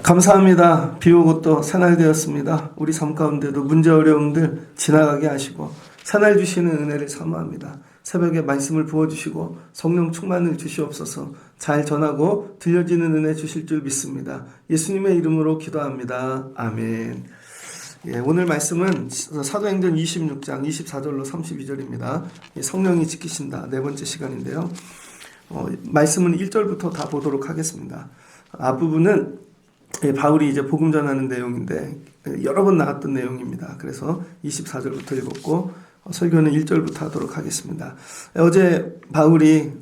감사합니다. 비 오고 또 새날 되었습니다. 우리 삶 가운데도 문제 어려움들 지나가게 하시고 새날 주시는 은혜를 사모합니다. 새벽에 말씀을 부어주시고 성령 충만을 주시옵소서. 잘 전하고 들려지는 은혜 주실 줄 믿습니다. 예수님의 이름으로 기도합니다. 아멘. 오늘 말씀은 사도행전 26장 24절로 32절입니다. 성령이 지키신다 네 번째 시간인데요. 말씀은 1절부터 다 보도록 하겠습니다. 앞부분은 바울이 이제 복음 전하는 내용인데 여러 번 나왔던 내용입니다. 그래서 24절부터 읽었고 설교는 1절부터 하도록 하겠습니다. 어제 바울이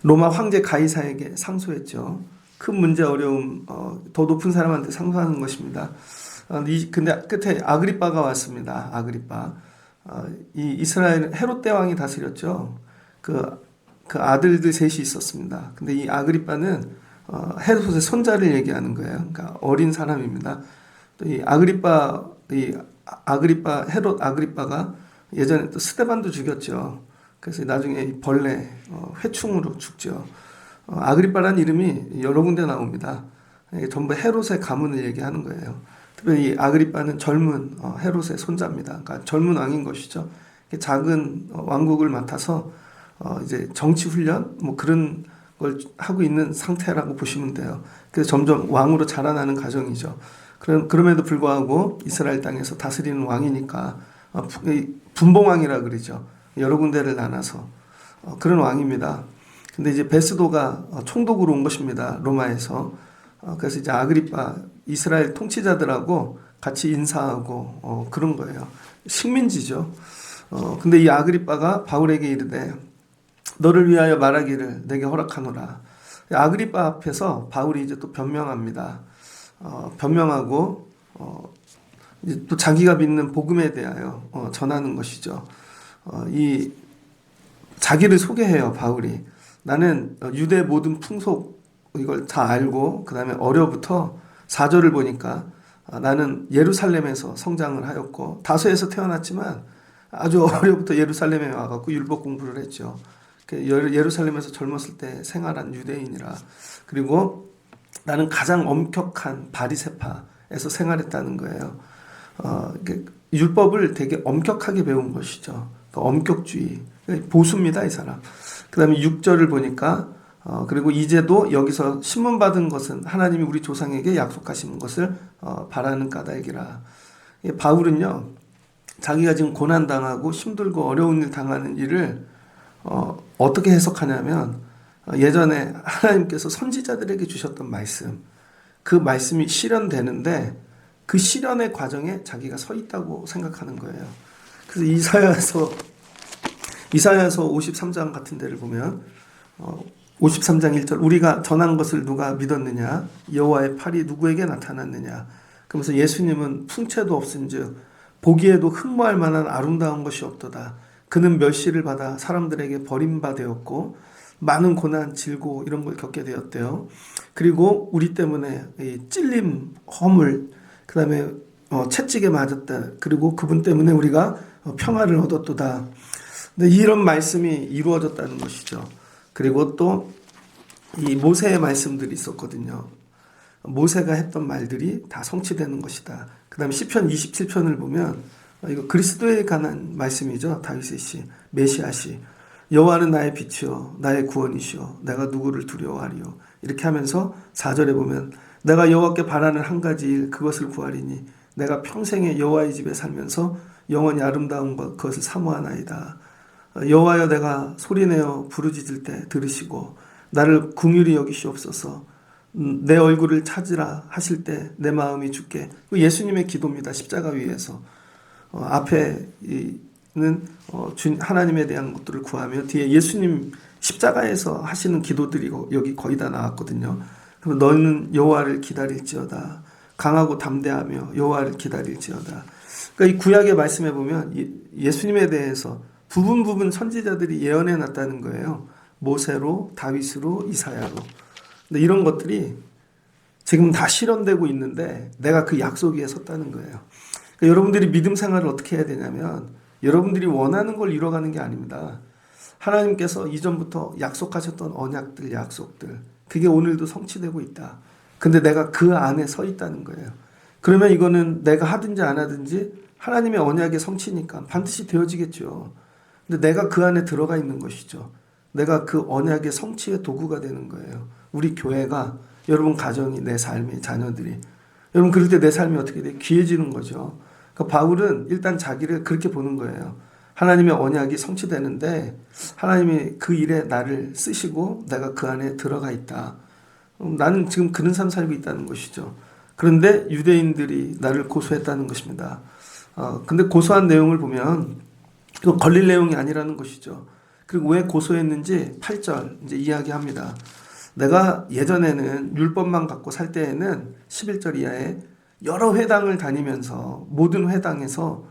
로마 황제 가이사에게 상소했죠. 큰 문제 어려움 더 높은 사람한테 상소하는 것입니다. 근데 끝에 아그리빠가 왔습니다. 아그리빠. 이 이스라엘 헤롯 대왕이 다스렸죠. 그 아들들 셋이 있었습니다. 근데 이 아그리빠는 헤롯의 손자를 얘기하는 거예요. 그러니까 어린 사람입니다. 또 이 헤롯 아그리빠가 예전에 또 스데반도 죽였죠. 그래서 나중에 이 벌레 회충으로 죽죠. 아그리빠라는 이름이 여러 군데 나옵니다. 이게 전부 헤롯의 가문을 얘기하는 거예요. 특별히 이 아그리빠는 젊은 헤롯의 손자입니다. 그러니까 젊은 왕인 것이죠. 작은 왕국을 맡아서 이제 정치 훈련 뭐 그런 걸 하고 있는 상태라고 보시면 돼요. 그래서 점점 왕으로 자라나는 과정이죠. 그럼에도 불구하고 이스라엘 땅에서 다스리는 왕이니까 분봉왕이라 그러죠. 여러 군데를 나눠서 그런 왕입니다. 근데 이제 베스도가 총독으로 온 것입니다. 로마에서. 그래서 이제 아그리빠 이스라엘 통치자들하고 같이 인사하고 그런 거예요. 식민지죠. 근데 이 아그리빠가 바울에게 이르되 너를 위하여 말하기를 내게 허락하노라. 아그리빠 앞에서 바울이 이제 또 변명합니다. 변명하고 이제 또 자기가 믿는 복음에 대하여 전하는 것이죠. 이 자기를 소개해요. 바울이 나는 유대 모든 풍속 이걸 다 알고 그 다음에 어려부터 4절을 보니까 나는 예루살렘에서 성장을 하였고 다소에서 태어났지만 아주 어려부터 예루살렘에 와갖고 율법 공부를 했죠. 예루살렘에서 젊었을 때 생활한 유대인이라. 그리고 나는 가장 엄격한 바리새파에서 생활했다는 거예요. 율법을 되게 엄격하게 배운 것이죠. 엄격주의. 보수입니다, 이 사람. 그 다음에 6절을 보니까 그리고 이제도 여기서 신문받은 것은 하나님이 우리 조상에게 약속하신 것을 바라는 까닭이라. 바울은요, 자기가 지금 고난당하고 힘들고 어려운 일 당하는 일을 어떻게 해석하냐면 예전에 하나님께서 선지자들에게 주셨던 말씀, 그 말씀이 실현되는데 그 실현의 과정에 자기가 서 있다고 생각하는 거예요. 그래서 이사야서 53장 같은 데를 보면 53장 1절 우리가 전한 것을 누가 믿었느냐 여호와의 팔이 누구에게 나타났느냐. 그러면서 예수님은 풍채도 없은즉 보기에도 흠모할 만한 아름다운 것이 없도다. 그는 멸시를 받아 사람들에게 버림받았고 많은 고난, 질고 이런 걸 겪게 되었대요. 그리고 우리 때문에 찔림, 허물, 그 다음에 채찍에 맞았다. 그리고 그분 때문에 우리가 평화를 얻었도다. 근데 이런 말씀이 이루어졌다는 것이죠. 그리고 또 이 모세의 말씀들이 있었거든요. 모세가 했던 말들이 다 성취되는 것이다. 그 다음에 시편 27편을 보면 이거 그리스도에 관한 말씀이죠. 다윗의 시, 메시아 시. 여호와는 나의 빛이요 나의 구원이시요 내가 누구를 두려워하리요. 이렇게 하면서 4절에 보면 내가 여호와께 바라는 한 가지 일 그것을 구하리니 내가 평생에 여호와의 집에 살면서 영원히 아름다운 그것을 사모하나이다. 여호와여 내가 소리내어 부르짖을 때 들으시고 나를 긍휼히 여기시옵소서. 내 얼굴을 찾으라 하실 때 내 마음이 주께. 예수님의 기도입니다. 십자가 위에서 앞에는 하나님에 대한 것들을 구하며 뒤에 예수님 십자가에서 하시는 기도들이 여기 거의 다 나왔거든요. 그럼 너는 여호와를 기다릴지어다. 강하고 담대하며 여호와를 기다릴지어다. 그러니까 이 구약의 말씀에 보면 예수님에 대해서 부분 선지자들이 예언해 놨다는 거예요. 모세로, 다윗으로, 이사야로. 근데 이런 것들이 지금 다 실현되고 있는데 내가 그 약속 위에 섰다는 거예요. 여러분들이 믿음 생활을 어떻게 해야 되냐면 여러분들이 원하는 걸 이뤄가는 게 아닙니다. 하나님께서 이전부터 약속하셨던 언약들, 약속들, 그게 오늘도 성취되고 있다. 근데 내가 그 안에 서 있다는 거예요. 그러면 이거는 내가 하든지 안 하든지 하나님의 언약의 성취니까 반드시 되어지겠죠. 근데 내가 그 안에 들어가 있는 것이죠. 내가 그 언약의 성취의 도구가 되는 거예요. 우리 교회가, 여러분 가정이, 내 삶이, 자녀들이. 여러분 그럴 때 내 삶이 어떻게 돼? 귀해지는 거죠. 그러니까 바울은 일단 자기를 그렇게 보는 거예요. 하나님의 언약이 성취되는데 하나님이 그 일에 나를 쓰시고 내가 그 안에 들어가 있다. 나는 지금 그런 삶 살고 있다는 것이죠. 그런데 유대인들이 나를 고소했다는 것입니다. 근데 고소한 내용을 보면 이거 걸릴 내용이 아니라는 것이죠. 그리고 왜 고소했는지 8절 이제 이야기합니다. 내가 예전에는 율법만 갖고 살 때에는 11절 이하에 여러 회당을 다니면서 모든 회당에서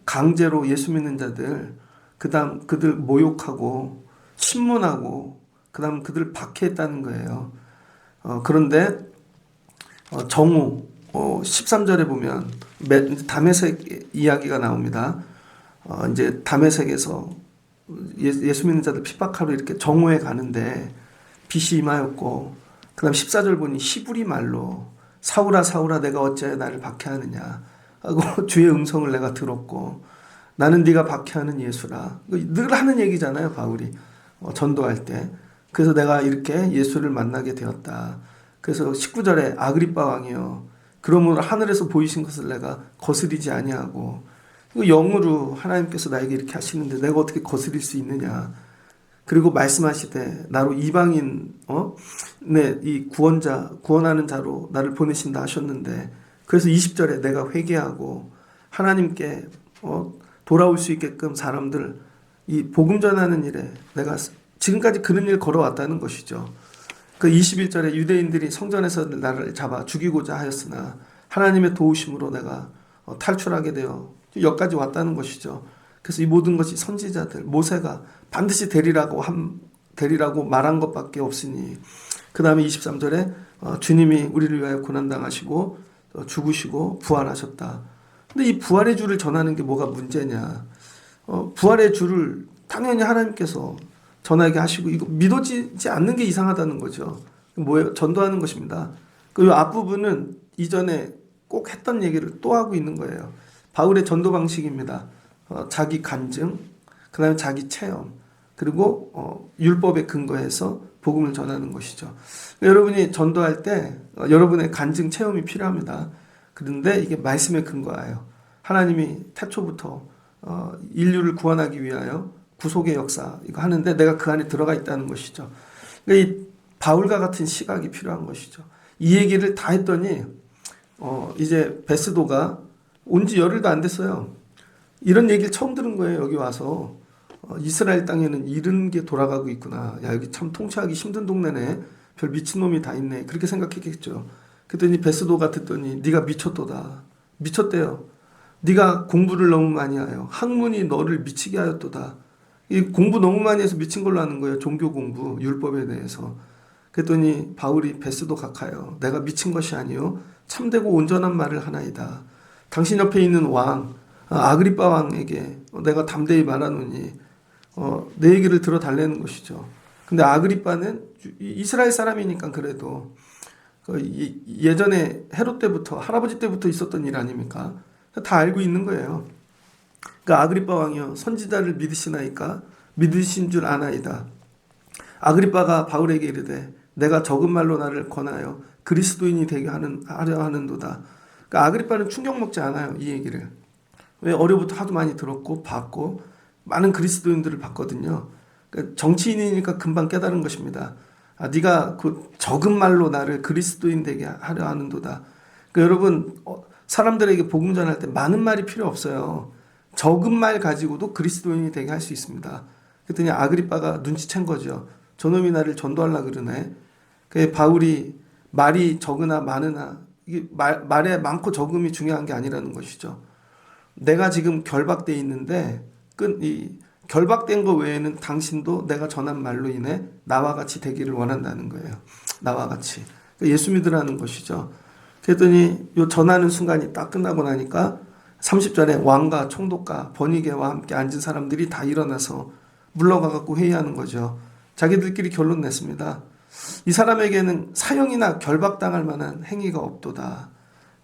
강제로 예수 믿는 자들, 그다음 그들 모욕하고 신문하고 그다음 그들 박해했다는 거예요. 그런데 정오 13절에 보면 다메섹 이야기가 나옵니다. 이제 다메섹에서 예수 믿는 자들 핍박하러 이렇게 정오에 가는데 빛이 임하였고 그다음 14절 보니 히브리 말로 사울아 사울아 내가 어찌하여 나를 박해하느냐 하고 주의 음성을 내가 들었고 나는 네가 박해하는 예수라. 늘 하는 얘기잖아요, 바울이 전도할 때. 그래서 내가 이렇게 예수를 만나게 되었다. 그래서 19절에 아그리빠 왕이여 그러므로 하늘에서 보이신 것을 내가 거스리지 아니하고 영으로 하나님께서 나에게 이렇게 하시는데 내가 어떻게 거스릴 수 있느냐. 그리고 말씀하시되 나로 이방인 이 구원하는 자로 나를 보내신다 하셨는데 그래서 20절에 내가 회개하고 하나님께 돌아올 수 있게끔 사람들 이 복음 전하는 일에 내가 지금까지 그런 일 걸어왔다는 것이죠. 그 21절에 유대인들이 성전에서 나를 잡아 죽이고자 하였으나 하나님의 도우심으로 내가 탈출하게 되어 여기까지 왔다는 것이죠. 그래서 이 모든 것이 선지자들 모세가 반드시 되리라고 말한 것밖에 없으니 그 다음에 23절에 주님이 우리를 위하여 고난당하시고 죽으시고 부활하셨다. 근데 이 부활의 주를 전하는 게 뭐가 문제냐. 부활의 주를 당연히 하나님께서 전하게 하시고 이거 믿어지지 않는 게 이상하다는 거죠. 뭐예요? 전도하는 것입니다. 그 앞부분은 이전에 꼭 했던 얘기를 또 하고 있는 거예요. 바울의 전도 방식입니다. 자기 간증, 그 다음에 자기 체험, 그리고 율법에 근거해서 복음을 전하는 것이죠. 여러분이 전도할 때 여러분의 간증 체험이 필요합니다. 그런데 이게 말씀에 근거하여 하나님이 태초부터 인류를 구원하기 위하여 구속의 역사 이거 하는데 내가 그 안에 들어가 있다는 것이죠. 그러니까 이 바울과 같은 시각이 필요한 것이죠. 이 얘기를 다 했더니 이제 베스도가 온 지 열흘도 안 됐어요. 이런 얘기를 처음 들은 거예요. 여기 와서 이스라엘 땅에는 이런 게 돌아가고 있구나. 야 여기 참 통치하기 힘든 동네네. 별 미친놈이 다 있네. 그렇게 생각했겠죠. 그랬더니 베스도가 듣더니 네가 미쳤도다. 미쳤대요. 네가 공부를 너무 많이 하여 학문이 너를 미치게 하였도다. 이 공부 너무 많이 해서 미친 걸로 하는 거예요. 종교 공부, 율법에 대해서. 그랬더니 바울이 베스도 각하여 내가 미친 것이 아니요 참되고 온전한 말을 하나이다. 당신 옆에 있는 왕 아그리빠 왕에게 내가 담대히 말하노니 내 얘기를 들어달라는 것이죠. 근데 아그리빠는 이스라엘 사람이니까 그래도 예전에 헤롯 때부터 할아버지 때부터 있었던 일 아닙니까? 다 알고 있는 거예요. 그러니까 아그리빠 왕이요 선지자를 믿으시나이까 믿으신 줄 아나이다. 아그리빠가 바울에게 이르되 내가 적은 말로 나를 권하여 그리스도인이 되게 하려 하는도다. 그러니까 아그리빠는 충격 먹지 않아요. 이 얘기를. 왜 어려부터 하도 많이 들었고 봤고 많은 그리스도인들을 봤거든요. 그러니까 정치인이니까 금방 깨달은 것입니다. 네가 그 적은 말로 나를 그리스도인 되게 하려 하는도다. 그러니까 여러분 사람들에게 복음 전할 때 많은 말이 필요 없어요. 적은 말 가지고도 그리스도인이 되게 할 수 있습니다. 그랬더니 아그리빠가 눈치챈 거죠. 저놈이 나를 전도하려고 그러네. 그 바울이 말이 적으나 많으나 이게 말에 많고 적음이 중요한 게 아니라는 것이죠. 내가 지금 결박돼 있는데 결박된 거 외에는 당신도 내가 전한 말로 인해 나와 같이 되기를 원한다는 거예요. 나와 같이. 예수 믿으라는 것이죠. 그랬더니 요 전하는 순간이 딱 끝나고 나니까 30절에 왕과 총독과 번이게와 함께 앉은 사람들이 다 일어나서 물러가 갖고 회의하는 거죠. 자기들끼리 결론 냈습니다. 이 사람에게는 사형이나 결박당할 만한 행위가 없도다.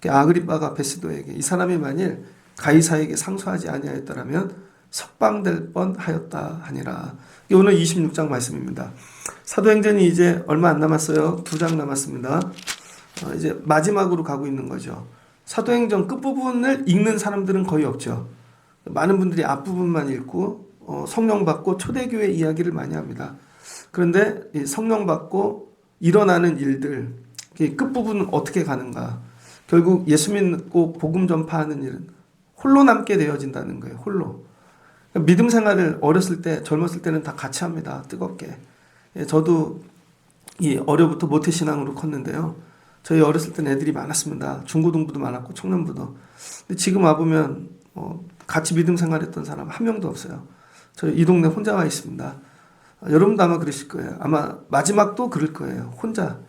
아그리빠가 베스도에게 이 사람이 만일 가이사에게 상소하지 아니하였더라면 석방될 뻔하였다 하니라. 오늘 26장 말씀입니다. 사도행전이 이제 얼마 안 남았어요. 2장 남았습니다. 이제 마지막으로 가고 있는 거죠. 사도행전 끝부분을 읽는 사람들은 거의 없죠. 많은 분들이 앞부분만 읽고 성령 받고 초대교회 이야기를 많이 합니다. 그런데 이 성령 받고 일어나는 일들, 끝부분은 어떻게 가는가? 결국 예수 믿고 복음 전파하는 일은 홀로 남게 되어진다는 거예요. 홀로. 믿음 생활을 어렸을 때, 젊었을 때는 다 같이 합니다. 뜨겁게. 저도 이 어려부터 모태신앙으로 컸는데요. 저희 어렸을 때는 애들이 많았습니다. 중고등부도 많았고 청년부도. 근데 지금 와보면 같이 믿음 생활했던 사람 한 명도 없어요. 저희 이 동네 혼자 와 있습니다. 여러분도 아마 그러실 거예요. 아마 마지막도 그럴 거예요. 혼자.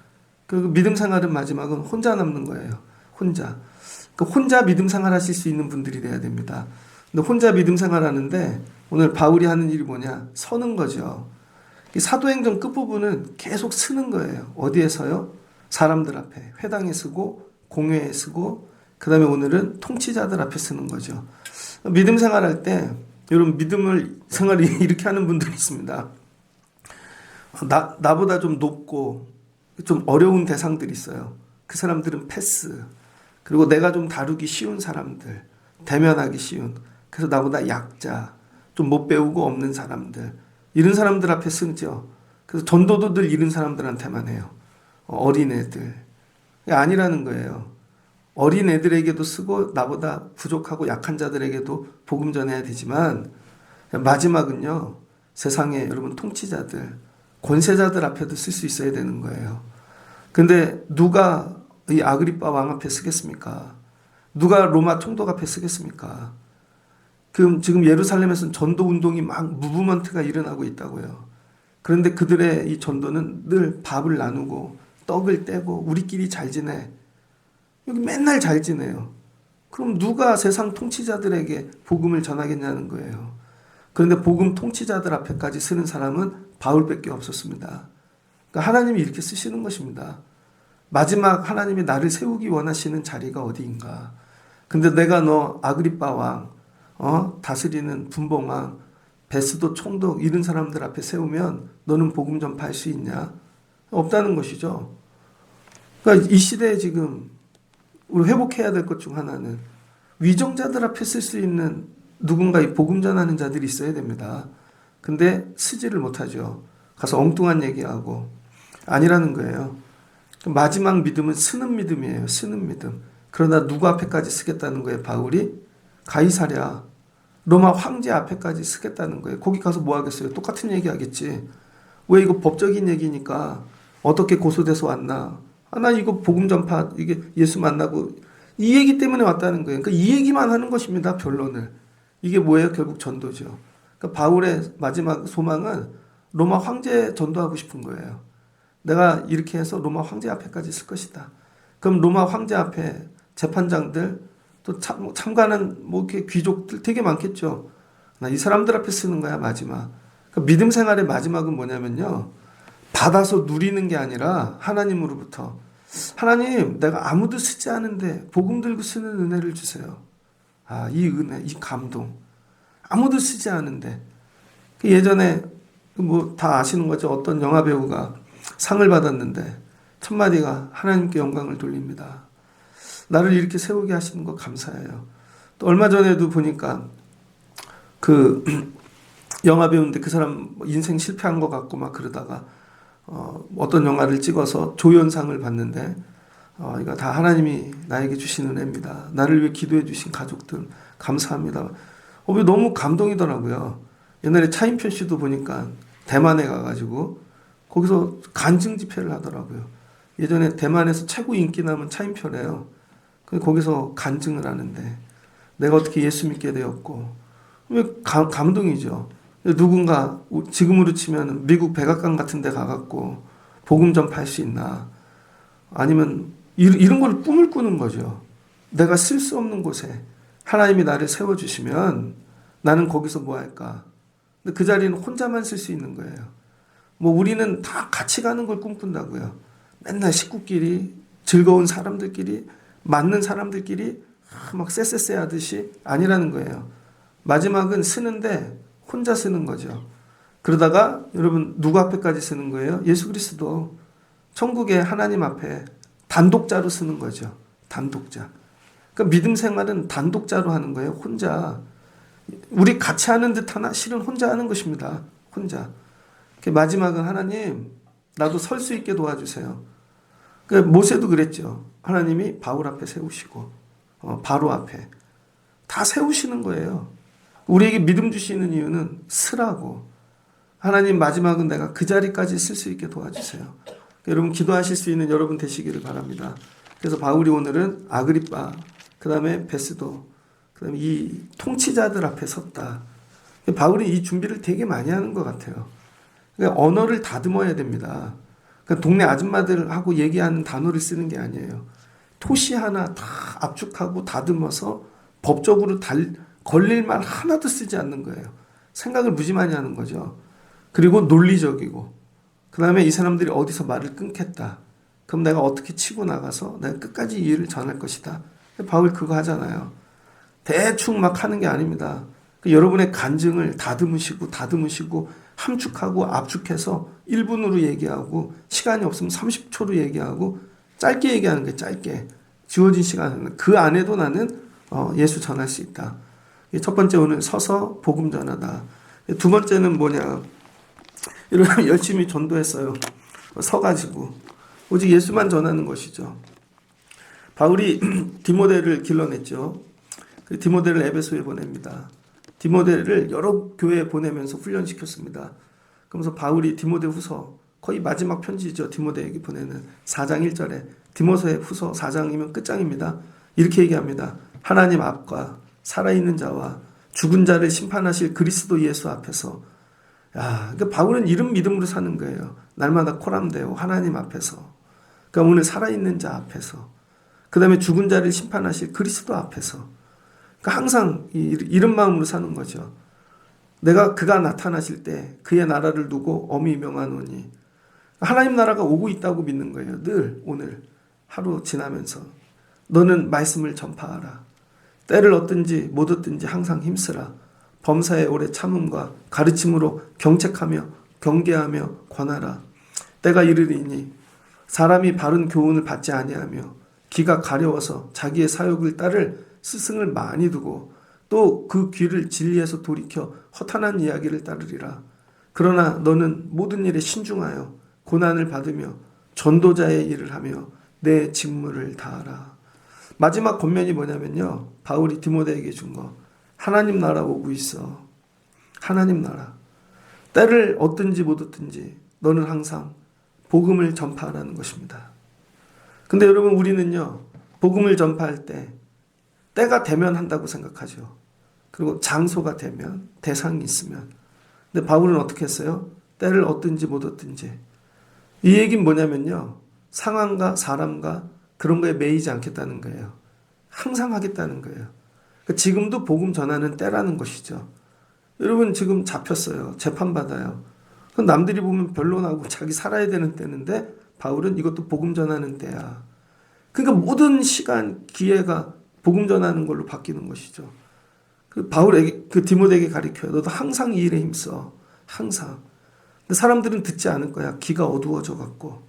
그 믿음 생활은 마지막은 혼자 남는 거예요. 혼자. 그 혼자 믿음 생활하실 수 있는 분들이 돼야 됩니다. 근데 혼자 믿음 생활하는데 오늘 바울이 하는 일이 뭐냐? 서는 거죠. 이 사도행전 끝부분은 계속 쓰는 거예요. 어디에서요? 사람들 앞에. 회당에 쓰고 공회에 쓰고 그 다음에 오늘은 통치자들 앞에 쓰는 거죠. 믿음 생활할 때 여러분 믿음을 생활을 이렇게 하는 분들이 있습니다. 나보다 좀 높고 좀 어려운 대상들이 있어요. 그 사람들은 패스. 그리고 내가 좀 다루기 쉬운 사람들, 대면하기 쉬운. 그래서 나보다 약자, 좀 못 배우고 없는 사람들. 이런 사람들 앞에 쓰죠. 그래서 전도도 늘 이런 사람들한테만 해요. 어린애들. 아니라는 거예요. 어린애들에게도 쓰고 나보다 부족하고 약한 자들에게도 복음 전해야 되지만 마지막은요. 세상에 여러분 통치자들, 권세자들 앞에도 쓸 수 있어야 되는 거예요. 근데 누가 이 아그리빠 왕 앞에 쓰겠습니까? 누가 로마 총독 앞에 쓰겠습니까? 그럼 지금 예루살렘에서는 전도 운동이 막 무브먼트가 일어나고 있다고요. 그런데 그들의 이 전도는 늘 밥을 나누고 떡을 떼고 우리끼리 잘 지내. 여기 맨날 잘 지내요. 그럼 누가 세상 통치자들에게 복음을 전하겠냐는 거예요. 그런데 복음 통치자들 앞에까지 쓰는 사람은 바울밖에 없었습니다. 그러니까 하나님이 이렇게 쓰시는 것입니다. 마지막 하나님이 나를 세우기 원하시는 자리가 어디인가. 근데 내가 너 아그리빠 왕, 다스리는 분봉왕, 베스도 총독 이런 사람들 앞에 세우면 너는 복음 전파할 수 있냐? 없다는 것이죠. 그러니까 이 시대에 지금 우리 회복해야 될 것 중 하나는 위정자들 앞에 쓸 수 있는 누군가 이 복음 전하는 자들이 있어야 됩니다. 근데 쓰지를 못하죠. 가서 엉뚱한 얘기하고 아니라는 거예요. 마지막 믿음은 쓰는 믿음이에요. 쓰는 믿음. 그러나 누구 앞에까지 쓰겠다는 거예요. 바울이 가이사랴 로마 황제 앞에까지 쓰겠다는 거예요. 거기 가서 뭐 하겠어요? 똑같은 얘기 하겠지. 왜 이거 법적인 얘기니까 어떻게 고소돼서 왔나? 나 이거 복음 전파 이게 예수 만나고 이 얘기 때문에 왔다는 거예요. 그러니까 이 얘기만 하는 것입니다. 변론을. 이게 뭐예요? 결국 전도죠. 그러니까 바울의 마지막 소망은 로마 황제 전도하고 싶은 거예요. 내가 이렇게 해서 로마 황제 앞에까지 쓸 것이다. 그럼 로마 황제 앞에 재판장들 또 참가하는 뭐 이렇게 귀족들 되게 많겠죠. 나 이 사람들 앞에 쓰는 거야 마지막. 그러니까 믿음 생활의 마지막은 뭐냐면요. 받아서 누리는 게 아니라 하나님으로부터 하나님 내가 아무도 쓰지 않은데 복음 들고 쓰는 은혜를 주세요. 이 은혜, 이 감동 아무도 쓰지 않은데 예전에 뭐 다 아시는 거죠. 어떤 영화 배우가 상을 받았는데 첫 마디가 하나님께 영광을 돌립니다. 나를 이렇게 세우게 하시는 거 감사해요. 또 얼마 전에도 보니까 그 영화 배우인데 그 사람 인생 실패한 것 같고 막 그러다가 어떤 영화를 찍어서 조연상을 받는데 이거 다 하나님이 나에게 주신 은혜입니다. 나를 위해 기도해 주신 가족들 감사합니다. 너무 감동이더라고요. 옛날에 차인표 씨도 보니까 대만에 가가지고 거기서 간증 집회를 하더라고요. 예전에 대만에서 최고 인기 남은 차인표래요. 거기서 간증을 하는데 내가 어떻게 예수 믿게 되었고 왜 감동이죠. 누군가 지금으로 치면 미국 백악관 같은 데 가갖고 복음 전파할 수 있나. 아니면 이런 걸 꿈을 꾸는 거죠. 내가 쓸 수 없는 곳에 하나님이 나를 세워주시면 나는 거기서 뭐 할까? 근데 그 자리는 혼자만 쓸 수 있는 거예요. 뭐 우리는 다 같이 가는 걸 꿈꾼다고요. 맨날 식구끼리, 즐거운 사람들끼리, 맞는 사람들끼리 막 쎄쎄쎄 하듯이 아니라는 거예요. 마지막은 쓰는데 혼자 쓰는 거죠. 그러다가 여러분 누구 앞에까지 쓰는 거예요? 예수 그리스도 천국의 하나님 앞에 단독자로 쓰는 거죠. 단독자. 그러니까 믿음 생활은 단독자로 하는 거예요. 혼자. 우리 같이 하는 듯 하나 실은 혼자 하는 것입니다. 혼자. 마지막은 하나님 나도 설 수 있게 도와주세요. 모세도 그랬죠. 하나님이 바울 앞에 세우시고 바로 앞에 다 세우시는 거예요. 우리에게 믿음 주시는 이유는 쓰라고. 하나님 마지막은 내가 그 자리까지 쓸 수 있게 도와주세요. 여러분 기도하실 수 있는 여러분 되시기를 바랍니다. 그래서 바울이 오늘은 아그리빠, 그 다음에 베스도, 그 다음에 이 통치자들 앞에 섰다. 바울이 이 준비를 되게 많이 하는 것 같아요. 그러니까 언어를 다듬어야 됩니다. 그러니까 동네 아줌마들하고 얘기하는 단어를 쓰는 게 아니에요. 토시 하나 다 압축하고 다듬어서 법적으로 걸릴 말 하나도 쓰지 않는 거예요. 생각을 무지 많이 하는 거죠. 그리고 논리적이고, 그 다음에 이 사람들이 어디서 말을 끊겠다. 그럼 내가 어떻게 치고 나가서 내가 끝까지 이 일을 전할 것이다. 바울 그거 하잖아요. 대충 막 하는 게 아닙니다. 여러분의 간증을 다듬으시고 함축하고 압축해서 1분으로 얘기하고 시간이 없으면 30초로 얘기하고 짧게 얘기하는 게 짧게 주어진 시간 그 안에도 나는 예수 전할 수 있다. 첫 번째 오늘 서서 복음 전하다. 두 번째는 뭐냐? 여러분 열심히 전도했어요. 서가지고 오직 예수만 전하는 것이죠. 바울이 디모데를 길러냈죠. 디모데를 에베소에 보냅니다. 디모데를 여러 교회에 보내면서 훈련시켰습니다. 그러면서 바울이 디모데 후서 거의 마지막 편지죠. 디모데에게 보내는 4장 1절에 디모데 후서 4장이면 끝장입니다. 이렇게 얘기합니다. 하나님 앞과 살아있는 자와 죽은 자를 심판하실 그리스도 예수 앞에서 그러니까 바울은 이런 믿음으로 사는 거예요. 날마다 코람되어 하나님 앞에서 그러니까 오늘 살아있는 자 앞에서 그 다음에 죽은 자를 심판하실 그리스도 앞에서 그러니까 항상 이런 마음으로 사는 거죠. 내가 그가 나타나실 때 그의 나라를 두고 엄히 명하노니 하나님 나라가 오고 있다고 믿는 거예요. 늘 오늘 하루 지나면서 너는 말씀을 전파하라. 때를 얻든지 못 얻든지 항상 힘쓰라. 범사에 오래 참음과 가르침으로 경책하며 경계하며 권하라. 때가 이르리니 사람이 바른 교훈을 받지 아니하며 귀가 가려워서 자기의 사욕을 따를 스승을 많이 두고 또 그 귀를 진리에서 돌이켜 허탄한 이야기를 따르리라. 그러나 너는 모든 일에 신중하여 고난을 받으며 전도자의 일을 하며 내 직무를 다하라. 마지막 권면이 뭐냐면요. 바울이 디모데에게 준 거. 하나님 나라 오고 있어. 하나님 나라. 때를 얻든지 못 얻든지 너는 항상 복음을 전파하라는 것입니다. 근데 여러분 우리는요. 복음을 전파할 때 때가 되면 한다고 생각하죠. 그리고 장소가 되면 대상이 있으면. 근데 바울은 어떻게 했어요? 때를 얻든지 못 얻든지. 이 얘기는 뭐냐면요. 상황과 사람과 그런 거에 매이지 않겠다는 거예요. 항상 하겠다는 거예요. 그러니까 지금도 복음 전하는 때라는 것이죠. 여러분 지금 잡혔어요. 재판받아요. 남들이 보면 변론하고 자기 살아야 되는 때인데 바울은 이것도 복음 전하는 때야. 그러니까 모든 시간 기회가 복음 전하는 걸로 바뀌는 것이죠. 바울에게 디모데에게 가르쳐요. 너도 항상 이 일에 힘써. 항상. 근데 사람들은 듣지 않을 거야. 귀가 어두워져 갖고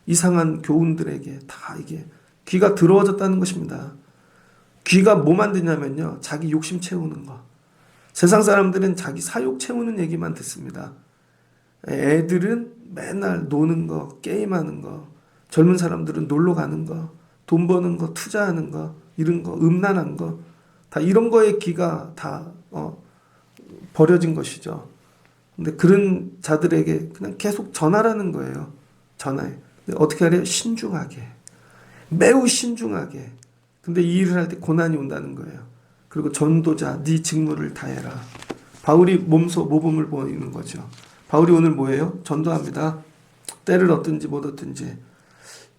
이상한 교훈들에게 다 이게 귀가 더러워졌다는 것입니다. 귀가 뭐 만드냐면요. 자기 욕심 채우는 거. 세상 사람들은 자기 사욕 채우는 얘기만 듣습니다. 애들은 맨날 노는 거, 게임하는 거. 젊은 사람들은 놀러 가는 거, 돈 버는 거, 투자하는 거, 이런 거, 음란한 거. 다 이런 거에 귀가 다 버려진 것이죠. 근데 그런 자들에게 그냥 계속 전하라는 거예요. 전하해. 근데 어떻게 하래요? 신중하게. 매우 신중하게. 근데 이 일을 할 때 고난이 온다는 거예요. 그리고 전도자, 네 직무를 다해라. 바울이 모범을 보이는 거죠. 바울이 오늘 뭐예요? 전도합니다. 때를 얻든지 못 얻든지.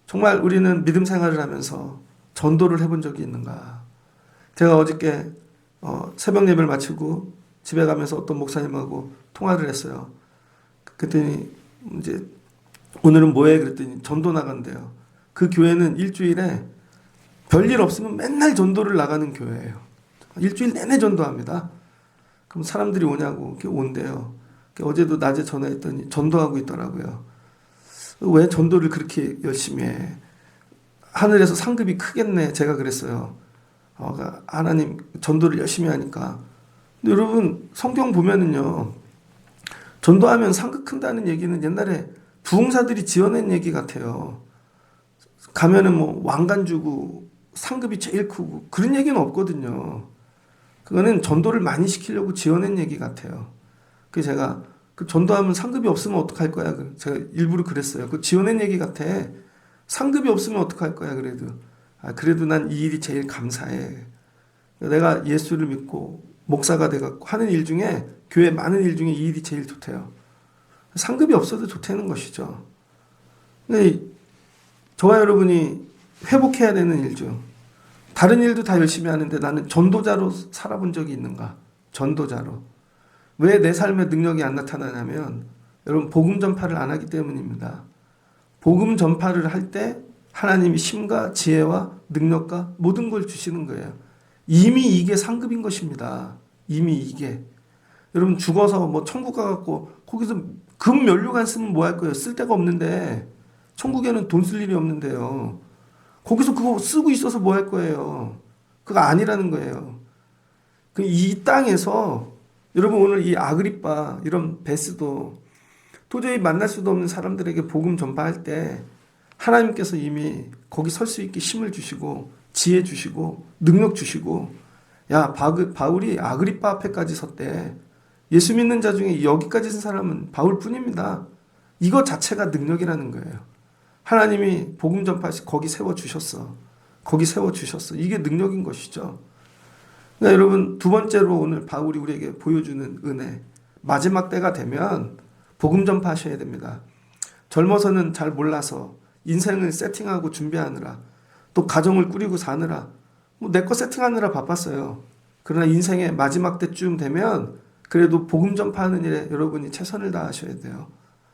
정말 우리는 믿음 생활을 하면서 전도를 해본 적이 있는가? 제가 어저께 새벽 예배를 마치고 집에 가면서 어떤 목사님하고 통화를 했어요. 그랬더니 이제 오늘은 뭐해? 그랬더니 전도 나간대요. 그 교회는 일주일에 별일 없으면 맨날 전도를 나가는 교회예요. 일주일 내내 전도합니다. 그럼 사람들이 오냐고 이렇게 온대요. 어제도 낮에 전화했더니 전도하고 있더라고요. 왜 전도를 그렇게 열심히 해? 하늘에서 상급이 크겠네. 제가 그랬어요. 하나님 전도를 열심히 하니까. 근데 여러분 성경 보면은요. 전도하면 상급 큰다는 얘기는 옛날에 부흥사들이 지어낸 얘기 같아요. 가면은 뭐 왕관 주고 상급이 제일 크고 그런 얘기는 없거든요. 그거는 전도를 많이 시키려고 지어낸 얘기 같아요. 그래서 제가 그 전도하면 상급이 없으면 어떡할 거야? 제가 일부러 그랬어요. 그 지어낸 얘기 같아. 상급이 없으면 어떡할 거야? 그래도 난 이 일이 제일 감사해. 내가 예수를 믿고 목사가 돼갖고 하는 일 중에 교회 많은 일 중에 이 일이 제일 좋대요. 상급이 없어도 좋다는 것이죠. 근데 저와 여러분이 회복해야 되는 일 중 다른 일도 다 열심히 하는데 나는 전도자로 살아본 적이 있는가? 전도자로. 왜 내 삶의 능력이 안 나타나냐면 여러분 복음 전파를 안 하기 때문입니다. 복음 전파를 할 때 하나님이 힘과 지혜와 능력과 모든 걸 주시는 거예요. 이미 이게 상급인 것입니다. 이미 이게. 여러분 죽어서 뭐 천국 가갖고 거기서 금 면류관 쓰면 뭐 할 거예요? 쓸 데가 없는데 천국에는 돈 쓸 일이 없는데요. 거기서 그거 쓰고 있어서 뭐 할 거예요? 그거 아니라는 거예요. 이 땅에서 여러분 오늘 이 아그리빠 이런 베스도 도저히 만날 수도 없는 사람들에게 복음 전파할 때 하나님께서 이미 거기 설 수 있게 힘을 주시고 지혜 주시고 능력 주시고 야 바울이 아그리빠 앞에까지 섰대. 예수 믿는 자 중에 여기까지 쓴 사람은 바울뿐입니다. 이거 자체가 능력이라는 거예요. 하나님이 복음 전파시 거기 세워주셨어. 거기 세워주셨어. 이게 능력인 것이죠. 그러니까 여러분 두 번째로 오늘 바울이 우리에게 보여주는 은혜. 마지막 때가 되면 복음 전파하셔야 됩니다. 젊어서는 잘 몰라서 인생을 세팅하고 준비하느라 또 가정을 꾸리고 사느라 뭐 내 거 세팅하느라 바빴어요. 그러나 인생의 마지막 때쯤 되면 그래도 복음 전파하는 일에 여러분이 최선을 다하셔야 돼요.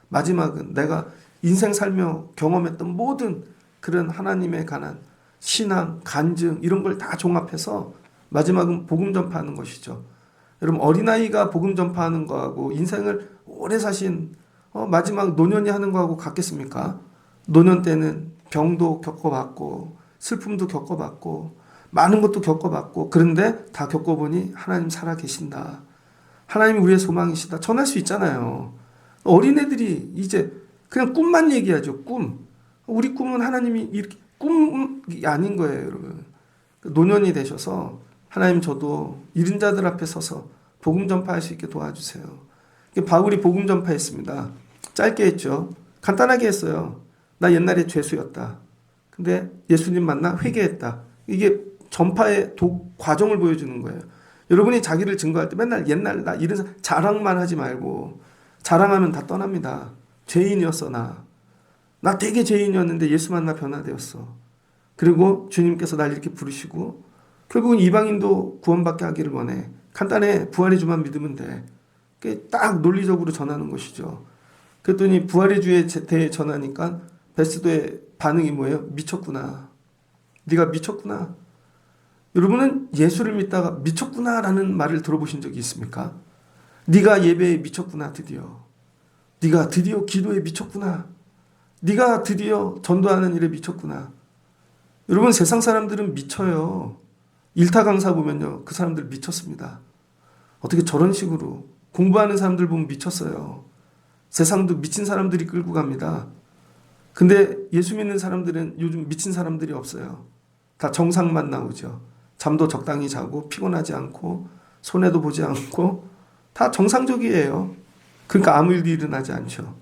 마지막은 내가 인생 살며 경험했던 모든 그런 하나님에 관한 신앙, 간증 이런 걸 다 종합해서 마지막은 복음 전파하는 것이죠. 여러분 어린아이가 복음 전파하는 거하고 인생을 오래 사신 마지막 노년이 하는 거하고 같겠습니까? 노년 때는 병도 겪어봤고 슬픔도 겪어봤고 많은 것도 겪어봤고 그런데 다 겪어보니 하나님 살아계신다. 하나님이 우리의 소망이시다. 전할 수 있잖아요. 어린애들이 이제 그냥 꿈만 얘기하죠. 꿈. 우리 꿈은 하나님이 이렇게 꿈이 아닌 거예요, 여러분. 노년이 되셔서 하나님 저도 이른 자들 앞에 서서 복음 전파할 수 있게 도와주세요. 바울이 복음 전파했습니다. 짧게 했죠. 간단하게 했어요. 나 옛날에 죄수였다. 근데 예수님 만나 회개했다. 이게 전파의 과정을 보여주는 거예요. 여러분이 자기를 증거할 때 맨날 옛날 나 이런 자랑만 하지 말고 자랑하면 다 떠납니다. 죄인이었어 나 되게 죄인이었는데 예수 만나 변화되었어. 그리고 주님께서 날 이렇게 부르시고 결국은 이방인도 구원받게 하기를 원해. 간단해. 부활의 주만 믿으면 돼. 딱 논리적으로 전하는 것이죠. 그랬더니 부활의 주에 대해 전하니까 베스도의 반응이 뭐예요? 미쳤구나. 네가 미쳤구나. 여러분은 예수를 믿다가 미쳤구나라는 말을 들어보신 적이 있습니까? 네가 예배에 미쳤구나 드디어. 네가 드디어 기도에 미쳤구나. 네가 드디어 전도하는 일에 미쳤구나. 여러분 세상 사람들은 미쳐요. 일타 강사 보면요. 그 사람들 미쳤습니다. 어떻게 저런 식으로 공부하는 사람들 보면 미쳤어요. 세상도 미친 사람들이 끌고 갑니다. 근데 예수 믿는 사람들은 요즘 미친 사람들이 없어요. 다 정상만 나오죠. 잠도 적당히 자고 피곤하지 않고 손해도 보지 않고 다 정상적이에요. 그러니까 아무 일도 일어나지 않죠.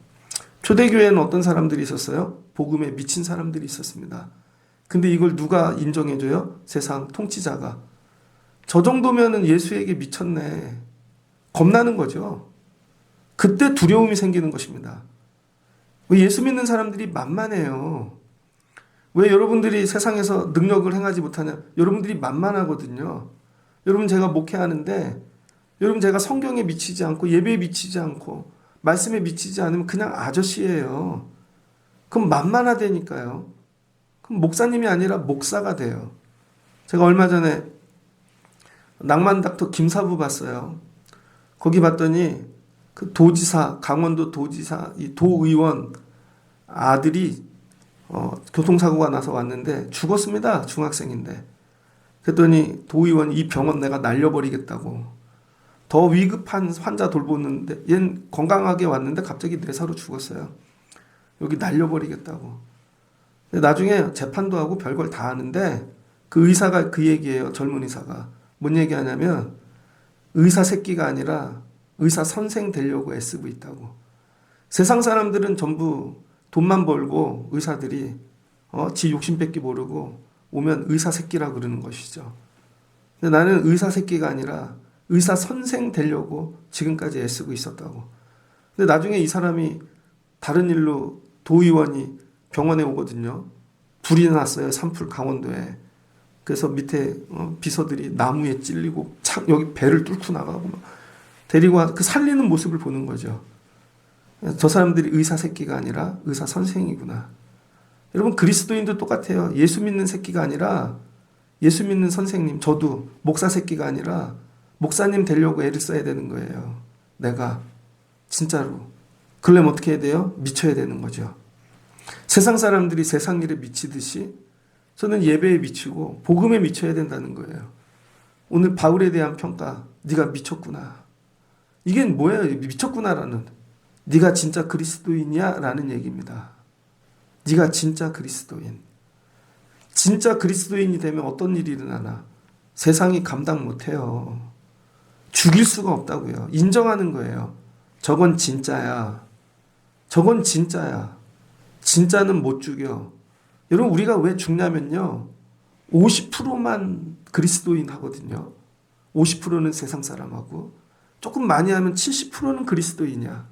초대교회에는 어떤 사람들이 있었어요? 복음에 미친 사람들이 있었습니다. 근데 이걸 누가 인정해줘요? 세상 통치자가. 저 정도면은 예수에게 미쳤네. 겁나는 거죠. 그때 두려움이 생기는 것입니다. 예수 믿는 사람들이 만만해요. 왜 여러분들이 세상에서 능력을 행하지 못하냐? 여러분들이 만만하거든요. 여러분 제가 목회하는데 여러분 제가 성경에 미치지 않고 예배에 미치지 않고 말씀에 미치지 않으면 그냥 아저씨예요. 그럼 만만하다니까요. 그럼 목사님이 아니라 목사가 돼요. 제가 얼마 전에 낭만 닥터 김사부 봤어요. 거기 봤더니 그 도지사, 강원도 도지사, 이 도의원 아들이 교통사고가 나서 왔는데 죽었습니다. 중학생인데. 그랬더니 도의원이 이 병원 내가 날려버리겠다고. 더 위급한 환자 돌보는데 얜 건강하게 왔는데 갑자기 뇌사로 죽었어요. 여기 날려버리겠다고. 근데 나중에 재판도 하고 별걸 다 하는데 그 의사가 그 얘기예요. 젊은 의사가. 뭔 얘기하냐면 의사 새끼가 아니라 의사 선생 되려고 애쓰고 있다고. 세상 사람들은 전부 돈만 벌고 의사들이 지 욕심밖에 모르고 오면 의사 새끼라 그러는 것이죠. 근데 나는 의사 새끼가 아니라 의사 선생 되려고 지금까지 애쓰고 있었다고. 근데 나중에 이 사람이 다른 일로 도의원이 병원에 오거든요. 불이 났어요. 산불 강원도에. 그래서 밑에 비서들이 나무에 찔리고 여기 배를 뚫고 나가고 막 데리고 와서 그 살리는 모습을 보는 거죠. 저 사람들이 의사 새끼가 아니라 의사 선생이구나. 여러분 그리스도인도 똑같아요. 예수 믿는 새끼가 아니라 예수 믿는 선생님. 저도 목사 새끼가 아니라 목사님 되려고 애를 써야 되는 거예요. 내가 진짜로. 그러려면 어떻게 해야 돼요? 미쳐야 되는 거죠. 세상 사람들이 세상 일에 미치듯이 저는 예배에 미치고 복음에 미쳐야 된다는 거예요. 오늘 바울에 대한 평가, 네가 미쳤구나. 이게 뭐예요? 미쳤구나라는. 네가 진짜 그리스도인이야? 라는 얘기입니다. 네가 진짜 그리스도인. 진짜 그리스도인이 되면 어떤 일이 일어나나? 세상이 감당 못해요. 죽일 수가 없다고요. 인정하는 거예요. 저건 진짜야. 저건 진짜야. 진짜는 못 죽여. 여러분 우리가 왜 죽냐면요. 50%만 그리스도인 하거든요. 50%는 세상 사람하고 조금 많이 하면 70%는 그리스도인이야.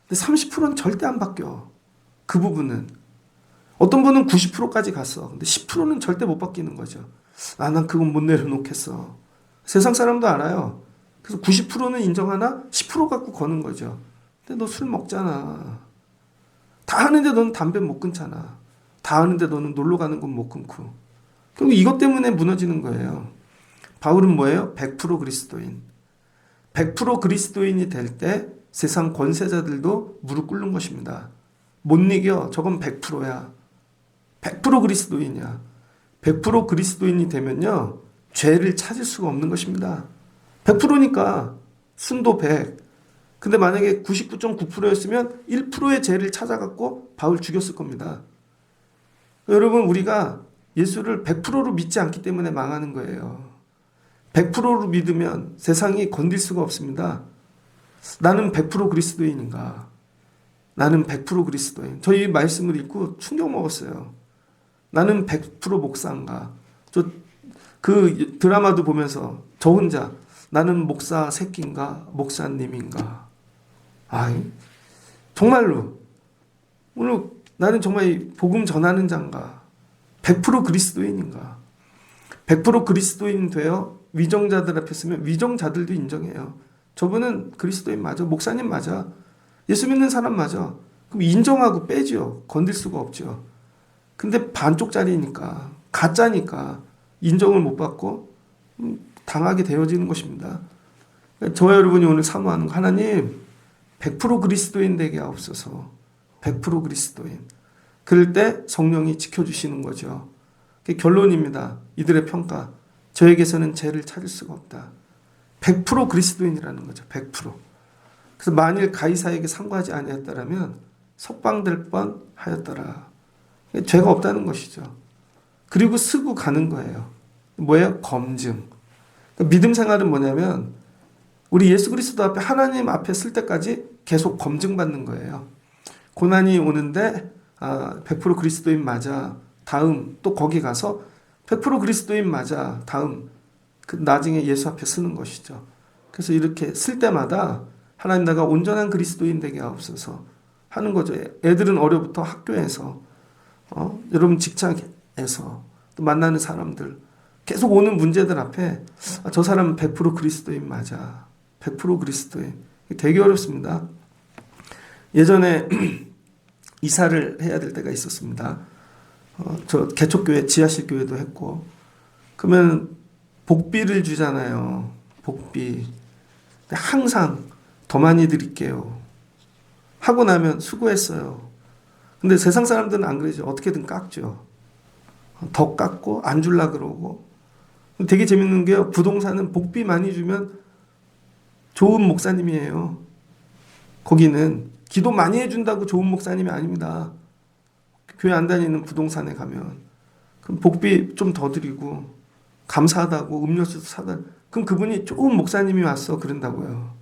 근데 30%는 절대 안 바뀌어. 그 부분은. 어떤 분은 90%까지 갔어. 근데 10%는 절대 못 바뀌는 거죠. 아, 난 그건 못 내려놓겠어. 세상 사람도 알아요. 그래서 90%는 인정하나 10% 갖고 거는 거죠. 근데 너 술 먹잖아. 다 하는데 너는 담배 못 끊잖아. 다 하는데 너는 놀러 가는 건 못 끊고. 결국 이것 때문에 무너지는 거예요. 바울은 뭐예요? 100% 그리스도인. 100% 그리스도인이 될 때 세상 권세자들도 무릎 꿇는 것입니다. 못 이겨. 저건 100%야. 100% 그리스도인이야. 100% 그리스도인이 되면요. 죄를 찾을 수가 없는 것입니다. 100%니까 순도 100. 근데 만약에 99.9%였으면 1%의 죄를 찾아갖고 바울 죽였을 겁니다. 여러분 우리가 예수를 100%로 믿지 않기 때문에 망하는 거예요. 100%로 믿으면 세상이 건들 수가 없습니다. 나는 100% 그리스도인인가? 나는 100% 그리스도인. 저 이 말씀을 읽고 충격 먹었어요. 나는 100% 목사인가? 저 그 드라마도 보면서 저 혼자 나는 목사 새끼인가? 목사님인가? 정말로 오늘 나는 정말 복음 전하는 자인가? 100% 그리스도인인가? 100% 그리스도인 되어 위정자들 앞에 서면 위정자들도 인정해요. 저분은 그리스도인 맞아. 목사님 맞아. 예수 믿는 사람 맞아. 그럼 인정하고 빼죠. 건들 수가 없죠. 근데 반쪽짜리니까 가짜니까 인정을 못 받고 당하게 되어지는 것입니다. 저와 여러분이 오늘 사모하는 거 하나님 100% 그리스도인 되게 하옵소서. 100% 그리스도인. 그럴 때 성령이 지켜주시는 거죠. 그게 결론입니다. 이들의 평가. 저에게서는 죄를 찾을 수가 없다. 100% 그리스도인이라는 거죠. 100%. 그래서 만일 가이사에게 상고하지 아니했다라면 석방될 뻔하였더라. 죄가 없다는 것이죠. 그리고 쓰고 가는 거예요. 뭐예요? 검증. 그러니까 믿음 생활은 뭐냐면 우리 예수 그리스도 앞에 하나님 앞에 쓸 때까지 계속 검증받는 거예요. 고난이 오는데 100% 그리스도인 맞아. 다음 또 거기 가서 100% 그리스도인 맞아. 다음 나중에 예수 앞에 쓰는 것이죠. 그래서 이렇게 쓸 때마다 하나님 내가 온전한 그리스도인 되게 하옵소서 하는 거죠. 애들은 어려부터 학교에서 여러분 직장에서 또 만나는 사람들 계속 오는 문제들 앞에 저 사람은 100% 그리스도인 맞아. 100% 그리스도인. 되게 어렵습니다. 예전에 이사를 해야 될 때가 있었습니다. 저 개척교회 지하실 교회도 했고 그러면 복비를 주잖아요. 복비. 근데 항상 더 많이 드릴게요. 하고 나면 수고했어요. 근데 세상 사람들은 안 그러죠. 어떻게든 깎죠. 더 깎고 안 줄라 그러고. 되게 재밌는 게요. 부동산은 복비 많이 주면 좋은 목사님이에요. 거기는 기도 많이 해준다고 좋은 목사님이 아닙니다. 교회 안 다니는 부동산에 가면 그럼 복비 좀 더 드리고 감사하다고 음료수도 사다. 그럼 그분이 좋은 목사님이 왔어 그런다고요.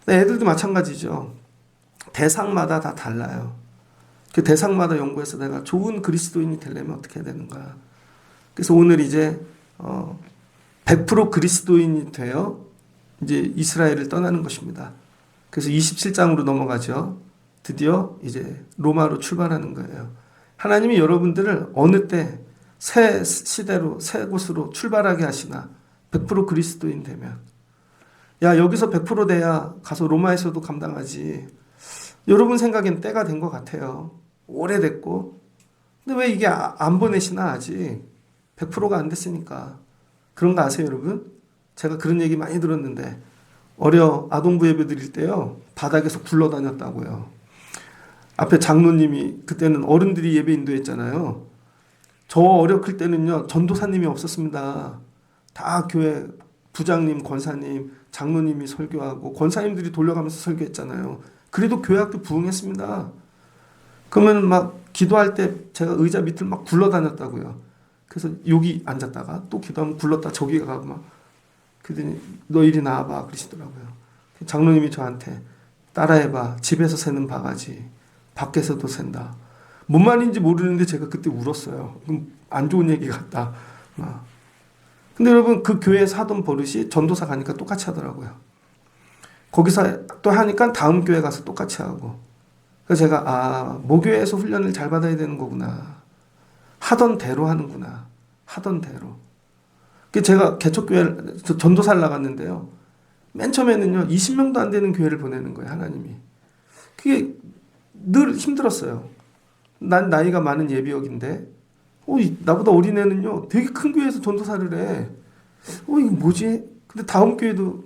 애들도 마찬가지죠. 대상마다 다 달라요. 그 대상마다 연구해서 내가 좋은 그리스도인이 되려면 어떻게 해야 되는가. 그래서 오늘 이제 100% 그리스도인이 되어 이제 이스라엘을 떠나는 것입니다. 그래서 27장으로 넘어가죠. 드디어 이제 로마로 출발하는 거예요. 하나님이 여러분들을 어느 때 새 시대로 새 곳으로 출발하게 하시나 100% 그리스도인 되면 야 여기서 100% 돼야 가서 로마에서도 감당하지. 여러분 생각엔 때가 된 것 같아요. 오래됐고 근데 왜 이게 안 보내시나 아직 100%가 안 됐으니까. 그런 거 아세요 여러분? 제가 그런 얘기 많이 들었는데 아동부 예배 드릴 때요 바닥에서 굴러다녔다고요. 앞에 장로님이 그때는 어른들이 예배 인도했잖아요. 저 어렸을 때는요 전도사님이 없었습니다. 다 교회 부장님, 권사님, 장로님이 설교하고 권사님들이 돌려가면서 설교했잖아요. 그래도 교회 학교 부흥했습니다. 그러면 막 기도할 때 제가 의자 밑을 막 굴러다녔다고요. 그래서 여기 앉았다가 또 기도하면 굴렀다 저기 가고 막 그러더니 너 이리 나와봐 그러시더라고요. 장로님이 저한테 따라해봐. 집에서 새는 바가지 밖에서도 샌다. 뭔 말인지 모르는데 제가 그때 울었어요. 그럼 안 좋은 얘기 같다. 근데 여러분 그 교회에서 하던 버릇이 전도사 가니까 똑같이 하더라고요. 거기서 또 하니까 다음 교회 가서 똑같이 하고. 그래서 제가 모교회에서 훈련을 잘 받아야 되는 거구나. 하던 대로 하는구나. 하던 대로. 제가 개척교회 전도사를 나갔는데요. 맨 처음에는요 20명도 안 되는 교회를 보내는 거예요 하나님이. 그게 늘 힘들었어요. 난 나이가 많은 예비역인데 나보다 어린애는요 되게 큰 교회에서 전도사를 해. 이거 뭐지? 근데 다음 교회도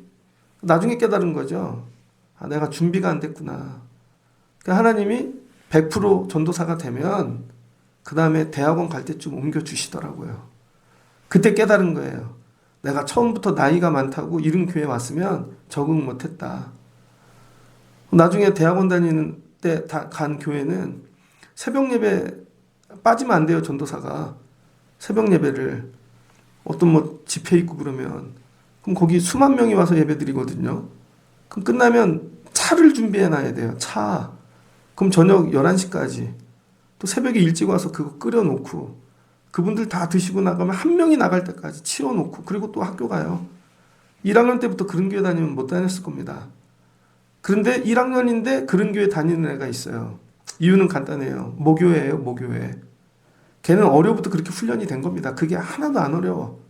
나중에 깨달은 거죠. 내가 준비가 안 됐구나. 그러니까 하나님이 100% 전도사가 되면 그 다음에 대학원 갈 때쯤 옮겨주시더라고요. 그때 깨달은 거예요. 내가 처음부터 나이가 많다고 이른 교회에 왔으면 적응 못했다. 나중에 대학원 다니는 때 간 교회는 새벽 예배 빠지면 안 돼요. 전도사가 새벽 예배를 어떤 집회 있고 그러면 그럼 거기 수만 명이 와서 예배 드리거든요. 그럼 끝나면 차를 준비해 놔야 돼요. 차. 그럼 저녁 11시까지 또 새벽에 일찍 와서 그거 끓여 놓고 그분들 다 드시고 나가면 한 명이 나갈 때까지 치워놓고 그리고 또 학교 가요. 1학년 때부터 그런 교회 다니면 못 다녔을 겁니다. 그런데 1학년인데 그런 교회 다니는 애가 있어요. 이유는 간단해요. 모교회예요. 모교회. 걔는 어려부터 그렇게 훈련이 된 겁니다. 그게 하나도 안 어려워.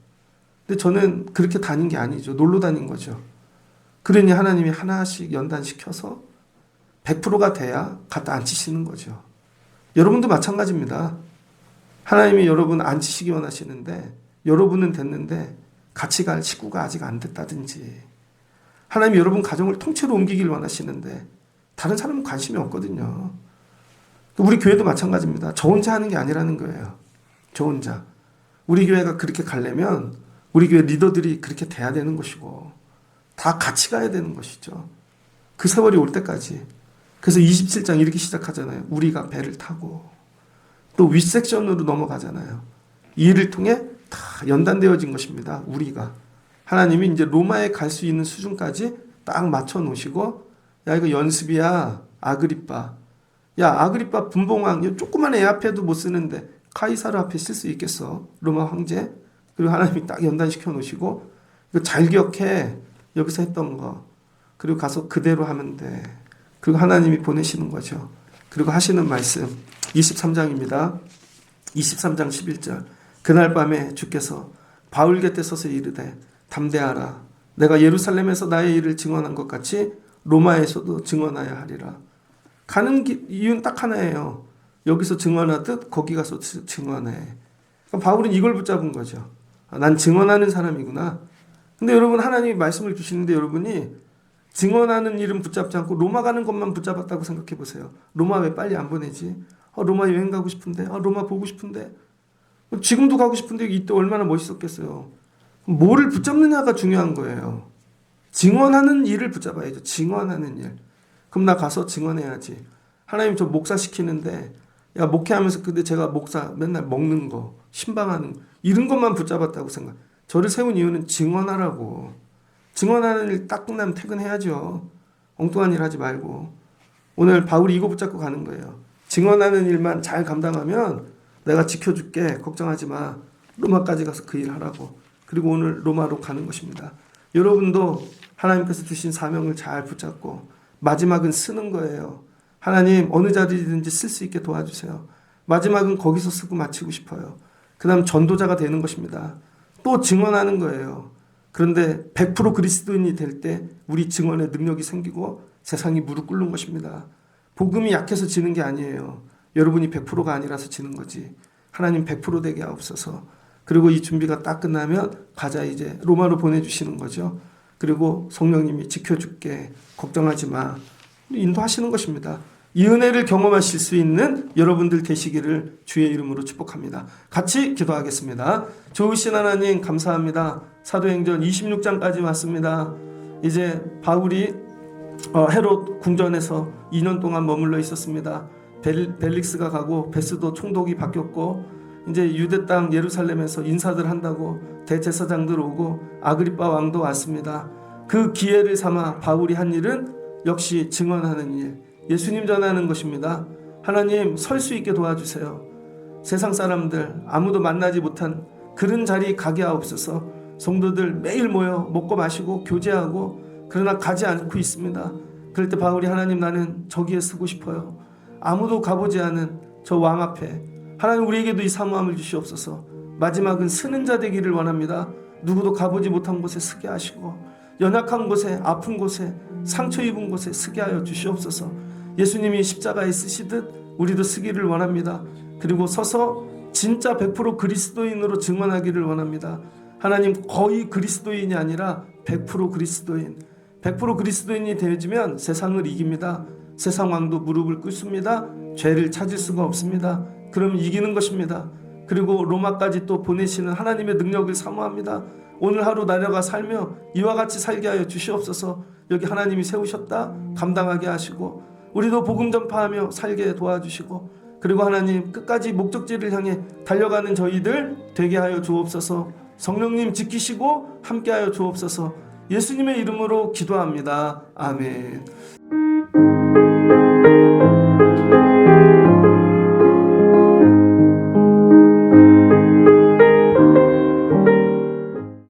근데 저는 그렇게 다닌 게 아니죠. 놀러 다닌 거죠. 그러니 하나님이 하나씩 연단시켜서 100%가 돼야 갖다 앉히시는 거죠. 여러분도 마찬가지입니다. 하나님이 여러분 앉히시기 원하시는데 여러분은 됐는데 같이 갈 식구가 아직 안 됐다든지 하나님이 여러분 가정을 통째로 옮기길 원하시는데 다른 사람은 관심이 없거든요. 우리 교회도 마찬가지입니다. 저 혼자 하는 게 아니라는 거예요. 저 혼자. 우리 교회가 그렇게 가려면 우리 교회 리더들이 그렇게 돼야 되는 것이고 다 같이 가야 되는 것이죠. 그 세월이 올 때까지. 그래서 27장 이렇게 시작하잖아요. 우리가 배를 타고 또 윗섹션으로 넘어가잖아요. 이 일을 통해 다 연단되어진 것입니다. 우리가. 하나님이 이제 로마에 갈 수 있는 수준까지 딱 맞춰 놓으시고 야 이거 연습이야. 아그리빠. 야 아그리빠 분봉왕 조그만 애 앞에도 못 쓰는데 카이사르 앞에 쓸 수 있겠어. 로마 황제. 그리고 하나님이 딱 연단시켜 놓으시고 이거 잘 기억해. 여기서 했던 거. 그리고 가서 그대로 하면 돼. 그리고 하나님이 보내시는 거죠. 그리고 하시는 말씀 23장입니다. 23장 11절. 그날 밤에 주께서 바울 곁에 서서 이르되 담대하라. 내가 예루살렘에서 나의 일을 증언한 것 같이 로마에서도 증언하여야 하리라. 가는 이유는 딱 하나예요. 여기서 증언하듯 거기 가서 증언해. 그러니까 바울은 이걸 붙잡은 거죠. 난 증언하는 사람이구나. 근데 여러분, 하나님이 말씀을 주시는데 여러분이 증언하는 일은 붙잡지 않고 로마 가는 것만 붙잡았다고 생각해 보세요. 로마 왜 빨리 안 보내지? 로마 여행 가고 싶은데, 로마 보고 싶은데, 지금도 가고 싶은데 이때 얼마나 멋있었겠어요. 뭐를 붙잡느냐가 중요한 거예요. 증언하는 일을 붙잡아야죠. 증언하는 일. 그럼 나 가서 증언해야지. 하나님 저 목사 시키는데, 야, 목회하면서 근데 제가 목사 맨날 먹는 거, 신방하는 거, 이런 것만 붙잡았다고 생각. 저를 세운 이유는 증언하라고. 증언하는 일 딱 끝나면 퇴근해야죠. 엉뚱한 일 하지 말고. 오늘 바울이 이거 붙잡고 가는 거예요. 증언하는 일만 잘 감당하면 내가 지켜줄게. 걱정하지 마. 로마까지 가서 그 일 하라고. 그리고 오늘 로마로 가는 것입니다. 여러분도 하나님께서 주신 사명을 잘 붙잡고 마지막은 쓰는 거예요. 하나님 어느 자리든지 쓸 수 있게 도와주세요. 마지막은 거기서 쓰고 마치고 싶어요. 그 다음 전도자가 되는 것입니다. 또 증언하는 거예요. 그런데 100% 그리스도인이 될 때 우리 증언의 능력이 생기고 세상이 무릎 꿇는 것입니다. 복음이 약해서 지는 게 아니에요. 여러분이 100%가 아니라서 지는 거지. 하나님 100% 되게 하옵소서. 그리고 이 준비가 딱 끝나면 가자, 이제 로마로 보내주시는 거죠. 그리고 성령님이 지켜줄게. 걱정하지 마. 인도하시는 것입니다. 이 은혜를 경험하실 수 있는 여러분들 되시기를 주의 이름으로 축복합니다. 같이 기도하겠습니다. 좋으신 하나님 감사합니다. 사도행전 26장까지 왔습니다. 이제 바울이 헤롯 궁전에서 2년 동안 머물러 있었습니다. 벨릭스가 가고 베스도 총독이 바뀌었고 이제 유대 땅 예루살렘에서 인사들 한다고 대제사장들 오고 아그리빠 왕도 왔습니다. 그 기회를 삼아 바울이 한 일은 역시 증언하는 일, 예수님 전하는 것입니다. 하나님 설 수 있게 도와주세요. 세상 사람들 아무도 만나지 못한 그런 자리 가게 하옵소서. 성도들 매일 모여 먹고 마시고 교제하고 그러나 가지 않고 있습니다. 그럴 때 바울이 하나님 나는 저기에 서고 싶어요. 아무도 가보지 않은 저 왕 앞에 하나님 우리에게도 이 사모함을 주시옵소서. 마지막은 쓰는 자 되기를 원합니다. 누구도 가보지 못한 곳에 서게 하시고 연약한 곳에 아픈 곳에 상처 입은 곳에 서게 하여 주시옵소서. 예수님이 십자가에 쓰시듯 우리도 쓰기를 원합니다. 그리고 서서 진짜 100% 그리스도인으로 증언하기를 원합니다. 하나님 거의 그리스도인이 아니라 100% 그리스도인, 100% 그리스도인이 되어지면 세상을 이깁니다. 세상 왕도 무릎을 꿇습니다. 죄를 찾을 수가 없습니다. 그럼 이기는 것입니다. 그리고 로마까지 또 보내시는 하나님의 능력을 사모합니다. 오늘 하루 나려가 살며 이와 같이 살게 하여 주시옵소서. 여기 하나님이 세우셨다 감당하게 하시고 우리도 복음 전파하며 살게 도와주시고 그리고 하나님 끝까지 목적지를 향해 달려가는 저희들 되게 하여 주옵소서. 성령님 지키시고 함께하여 주옵소서. 예수님의 이름으로 기도합니다. 아멘.